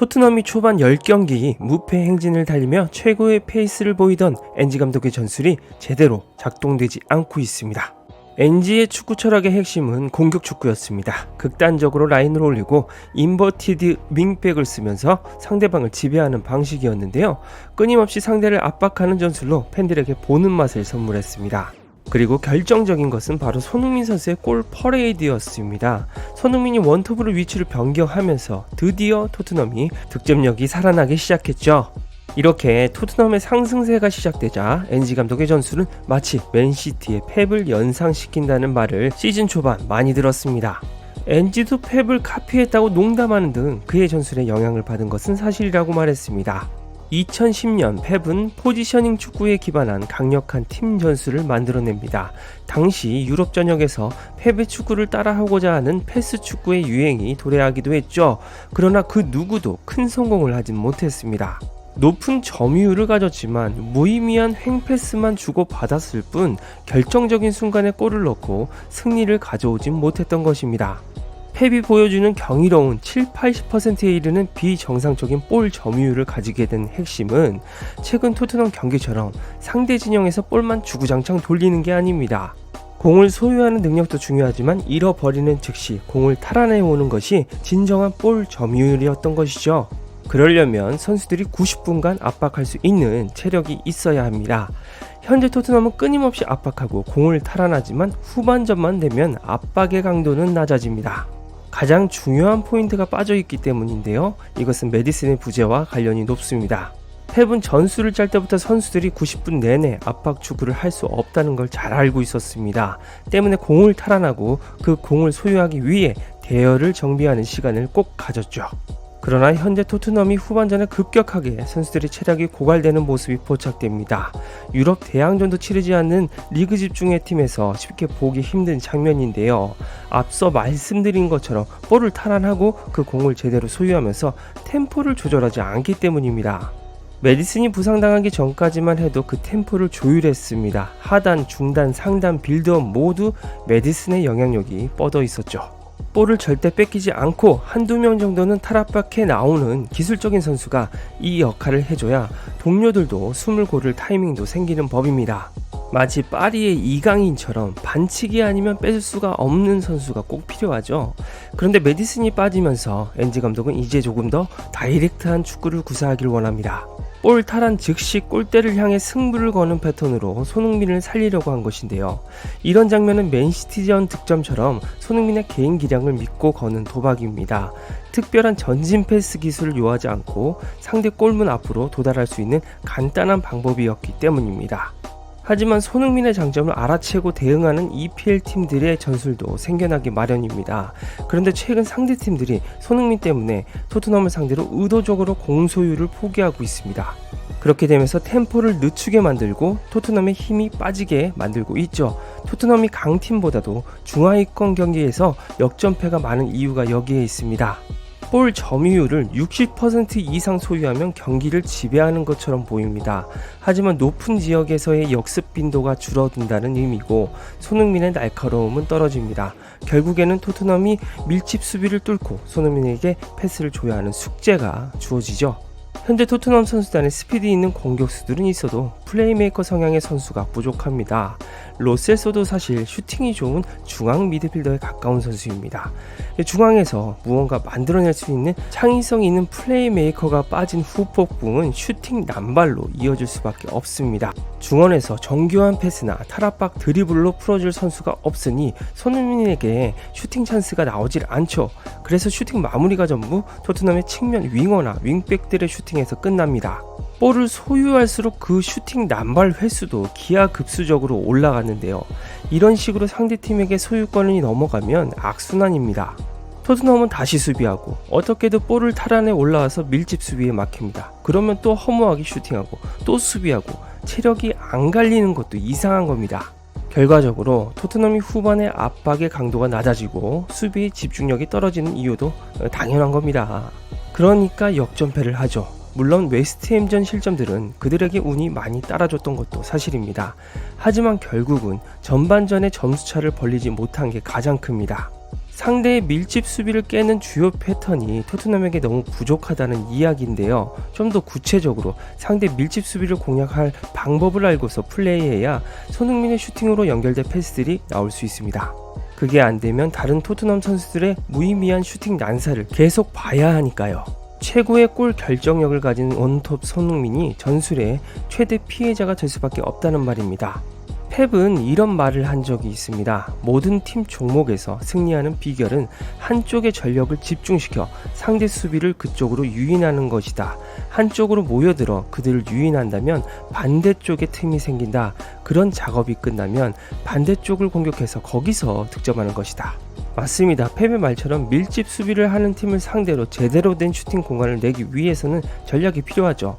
토트넘이 초반 10경기 무패 행진을 달리며 최고의 페이스를 보이던 엔지 감독의 전술이 제대로 작동되지 않고 있습니다. 엔지의 축구 철학의 핵심은 공격 축구였습니다. 극단적으로 라인을 올리고 인버티드 윙백을 쓰면서 상대방을 지배하는 방식이었는데요. 끊임없이 상대를 압박하는 전술로 팬들에게 보는 맛을 선물했습니다. 그리고 결정적인 것은 바로 손흥민 선수의 골 퍼레이드였습니다. 손흥민이 원톱으로 위치를 변경하면서 드디어 토트넘이 득점력이 살아나기 시작했죠. 이렇게 토트넘의 상승세가 시작되자 엔지 감독의 전술은 마치 맨시티의 펩을 연상시킨다는 말을 시즌 초반 많이 들었습니다. 엔지도 펩을 카피했다고 농담하는 등 그의 전술에 영향을 받은 것은 사실이라고 말했습니다. 2010년 펩은 포지셔닝 축구에 기반한 강력한 팀 전술을 만들어냅니다. 당시 유럽 전역에서 펩의 축구를 따라하고자 하는 패스 축구의 유행이 도래하기도 했죠. 그러나 그 누구도 큰 성공을 하진 못했습니다. 높은 점유율을 가졌지만 무의미한 횡패스만 주고받았을 뿐 결정적인 순간에 골을 넣고 승리를 가져오진 못했던 것입니다. 펩이 보여주는 경이로운 7-80%에 이르는 비정상적인 볼 점유율을 가지게 된 핵심은 최근 토트넘 경기처럼 상대 진영에서 볼만 주구장창 돌리는 게 아닙니다. 공을 소유하는 능력도 중요하지만 잃어버리는 즉시 공을 탈환해오는 것이 진정한 볼 점유율이었던 것이죠. 그러려면 선수들이 90분간 압박할 수 있는 체력이 있어야 합니다. 현재 토트넘은 끊임없이 압박하고 공을 탈환하지만 후반전만 되면 압박의 강도는 낮아집니다. 가장 중요한 포인트가 빠져있기 때문인데요. 이것은 메디슨의 부재와 관련이 높습니다. 펩은 전술을 짤 때부터 선수들이 90분 내내 압박 축구를 할 수 없다는 걸 잘 알고 있었습니다. 때문에 공을 탈환하고 그 공을 소유하기 위해 대열을 정비하는 시간을 꼭 가졌죠. 그러나 현재 토트넘이 후반전에 급격하게 선수들의 체력이 고갈되는 모습이 포착됩니다. 유럽 대항전도 치르지 않는 리그 집중의 팀에서 쉽게 보기 힘든 장면인데요. 앞서 말씀드린 것처럼 볼을 탈환하고 그 공을 제대로 소유하면서 템포를 조절하지 않기 때문입니다. 메디슨이 부상당하기 전까지만 해도 그 템포를 조율했습니다. 하단, 중단, 상단, 빌드업 모두 메디슨의 영향력이 뻗어 있었죠. 볼을 절대 뺏기지 않고 한두 명 정도는 탈압박해 나오는 기술적인 선수가 이 역할을 해줘야 동료들도 숨을 고를 타이밍도 생기는 법입니다. 마치 파리의 이강인처럼 반칙이 아니면 뺏을 수가 없는 선수가 꼭 필요하죠. 그런데 메디슨이 빠지면서 엔지 감독은 이제 조금 더 다이렉트한 축구를 구사하길 원합니다. 볼 탈환 즉시 골대를 향해 승부를 거는 패턴으로 손흥민을 살리려고 한 것인데요. 이런 장면은 맨시티전 득점처럼 손흥민의 개인 기량을 믿고 거는 도박입니다. 특별한 전진 패스 기술을 요하지 않고 상대 골문 앞으로 도달할 수 있는 간단한 방법이었기 때문입니다. 하지만 손흥민의 장점을 알아채고 대응하는 EPL 팀들의 전술도 생겨나기 마련입니다. 그런데 최근 상대 팀들이 손흥민 때문에 토트넘을 상대로 의도적으로 공소유를 포기하고 있습니다. 그렇게 되면서 템포를 늦추게 만들고 토트넘의 힘이 빠지게 만들고 있죠. 토트넘이 강팀보다도 중하위권 경기에서 역전패가 많은 이유가 여기에 있습니다. 볼 점유율을 60% 이상 소유하면 경기를 지배하는 것처럼 보입니다. 하지만 높은 지역에서의 역습 빈도가 줄어든다는 의미고 손흥민의 날카로움은 떨어집니다. 결국에는 토트넘이 밀집 수비를 뚫고 손흥민에게 패스를 줘야 하는 숙제가 주어지죠. 현재 토트넘 선수단에 스피드 있는 공격수들은 있어도 플레이메이커 성향의 선수가 부족합니다. 로셀소도 사실 슈팅이 좋은 중앙 미드필더에 가까운 선수입니다. 중앙에서 무언가 만들어낼 수 있는 창의성 있는 플레이메이커가 빠진 후폭풍은 슈팅 남발로 이어질 수밖에 없습니다. 중원에서 정교한 패스나 탈압박 드리블로 풀어줄 선수가 없으니 손흥민에게 슈팅 찬스가 나오질 않죠. 그래서 슈팅 마무리가 전부 토트넘의 측면 윙어나 윙백들의 슈팅에서 끝납니다. 볼을 소유할수록 그 슈팅 남발 횟수도 기하급수적으로 올라가는데요. 이런 식으로 상대팀에게 소유권이 넘어가면 악순환입니다. 토트넘은 다시 수비하고 어떻게든 볼을 탈환해 올라와서 밀집 수비에 막힙니다. 그러면 또 허무하게 슈팅하고 또 수비하고 체력이 안 갈리는 것도 이상한 겁니다. 결과적으로 토트넘이 후반에 압박의 강도가 낮아지고 수비의 집중력이 떨어지는 이유도 당연한 겁니다. 그러니까 역전패를 하죠. 물론 웨스트햄전 실점들은 그들에게 운이 많이 따라줬던 것도 사실입니다. 하지만 결국은 전반전에 점수차를 벌리지 못한 게 가장 큽니다. 상대의 밀집 수비를 깨는 주요 패턴이 토트넘에게 너무 부족하다는 이야기인데요. 좀 더 구체적으로 상대 밀집 수비를 공략할 방법을 알고서 플레이해야 손흥민의 슈팅으로 연결된 패스들이 나올 수 있습니다. 그게 안되면 다른 토트넘 선수들의 무의미한 슈팅 난사를 계속 봐야 하니까요. 최고의 골 결정력을 가진 원톱 손흥민이 전술의 최대 피해자가 될 수밖에 없다는 말입니다. 펩은 이런 말을 한 적이 있습니다. 모든 팀 종목에서 승리하는 비결은 한쪽의 전력을 집중시켜 상대 수비를 그쪽으로 유인하는 것이다. 한쪽으로 모여들어 그들을 유인한다면 반대쪽에 틈이 생긴다. 그런 작업이 끝나면 반대쪽을 공격해서 거기서 득점하는 것이다. 맞습니다. 펩의 말처럼 밀집 수비를 하는 팀을 상대로 제대로 된 슈팅 공간을 내기 위해서는 전략이 필요하죠.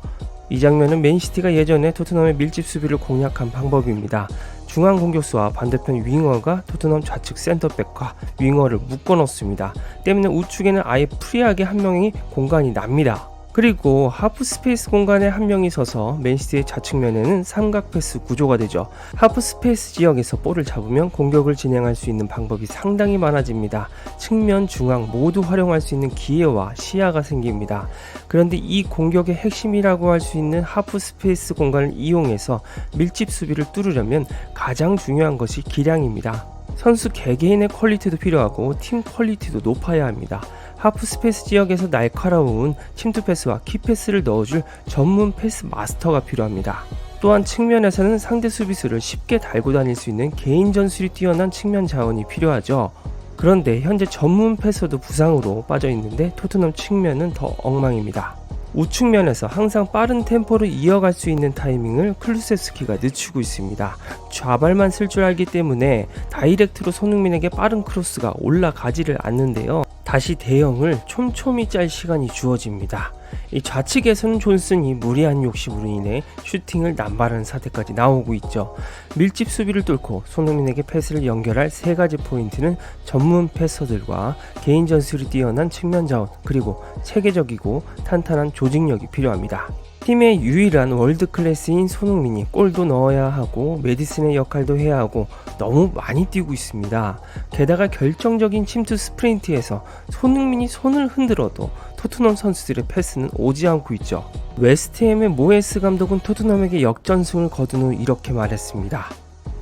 이 장면은 맨시티가 예전에 토트넘의 밀집 수비를 공략한 방법입니다. 중앙 공격수와 반대편 윙어가 토트넘 좌측 센터백과 윙어를 묶어 놓습니다. 때문에 우측에는 아예 프리하게 한 명이 공간이 납니다. 그리고 하프 스페이스 공간에 한 명이 서서 맨시티의 좌측면에는 삼각 패스 구조가 되죠. 하프 스페이스 지역에서 볼을 잡으면 공격을 진행할 수 있는 방법이 상당히 많아집니다. 측면, 중앙 모두 활용할 수 있는 기회와 시야가 생깁니다. 그런데 이 공격의 핵심이라고 할 수 있는 하프 스페이스 공간을 이용해서 밀집 수비를 뚫으려면 가장 중요한 것이 기량입니다. 선수 개개인의 퀄리티도 필요하고 팀 퀄리티도 높아야 합니다. 하프 스페이스 지역에서 날카로운 침투 패스와 키 패스를 넣어줄 전문 패스 마스터가 필요합니다. 또한 측면에서는 상대 수비수를 쉽게 달고 다닐 수 있는 개인 전술이 뛰어난 측면 자원이 필요하죠. 그런데 현재 전문 패서도 부상으로 빠져 있는데 토트넘 측면은 더 엉망입니다. 우측면에서 항상 빠른 템포를 이어갈 수 있는 타이밍을 클루세스키가 늦추고 있습니다. 좌발만 쓸 줄 알기 때문에 다이렉트로 손흥민에게 빠른 크로스가 올라가지를 않는데요. 다시 대형을 촘촘히 짤 시간이 주어집니다. 이 좌측에서는 존슨이 무리한 욕심으로 인해 슈팅을 남발하는 사태까지 나오고 있죠. 밀집 수비를 뚫고 손흥민에게 패스를 연결할 세 가지 포인트는 전문 패서들과 개인 전술이 뛰어난 측면 자원, 그리고 체계적이고 탄탄한 조직력이 필요합니다. 팀의 유일한 월드 클래스인 손흥민이 골도 넣어야 하고 메디슨의 역할도 해야 하고 너무 많이 뛰고 있습니다. 게다가 결정적인 침투 스프린트에서 손흥민이 손을 흔들어도 토트넘 선수들의 패스는 오지 않고 있죠. 웨스트햄의 모에스 감독은 토트넘에게 역전승을 거둔 후 이렇게 말했습니다.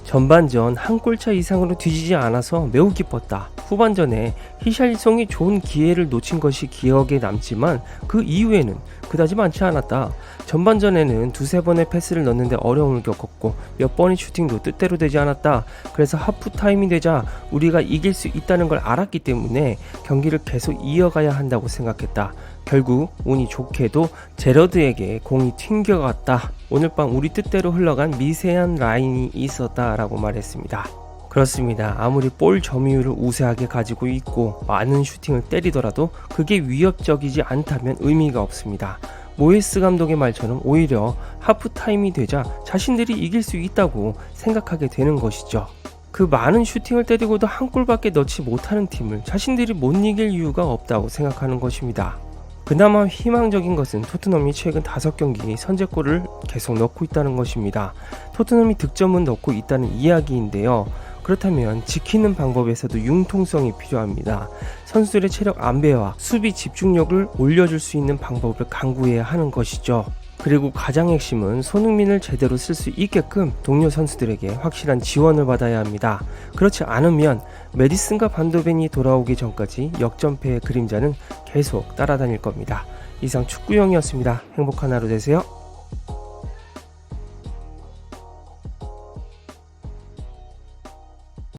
전반전 한 골차 이상으로 뒤지지 않아서 매우 기뻤다. 후반전에 히샬리송이 좋은 기회를 놓친 것이 기억에 남지만 그 이후에는 그다지 많지 않았다. 전반전에는 두세 번의 패스를 넣는데 어려움을 겪었고 몇 번의 슈팅도 뜻대로 되지 않았다. 그래서 하프타임이 되자 우리가 이길 수 있다는 걸 알았기 때문에 경기를 계속 이어가야 한다고 생각했다. 결국 운이 좋게도 제러드에게 공이 튕겨갔다. 오늘 밤 우리 뜻대로 흘러간 미세한 라인이 있었다 라고 말했습니다. 그렇습니다. 아무리 볼 점유율을 우세하게 가지고 있고 많은 슈팅을 때리더라도 그게 위협적이지 않다면 의미가 없습니다. 모에스 감독의 말처럼 오히려 하프타임이 되자 자신들이 이길 수 있다고 생각하게 되는 것이죠. 그 많은 슈팅을 때리고도 한 골밖에 넣지 못하는 팀을 자신들이 못 이길 이유가 없다고 생각하는 것입니다. 그나마 희망적인 것은 토트넘이 최근 5경기 선제골을 계속 넣고 있다는 것입니다. 토트넘이 득점은 넣고 있다는 이야기인데요. 그렇다면 지키는 방법에서도 융통성이 필요합니다. 선수들의 체력 안배와 수비 집중력을 올려줄 수 있는 방법을 강구해야 하는 것이죠. 그리고 가장 핵심은 손흥민을 제대로 쓸 수 있게끔 동료 선수들에게 확실한 지원을 받아야 합니다. 그렇지 않으면 메디슨과 반도벤이 돌아오기 전까지 역전패의 그림자는 계속 따라다닐 겁니다. 이상 축구용이었습니다. 행복한 하루 되세요.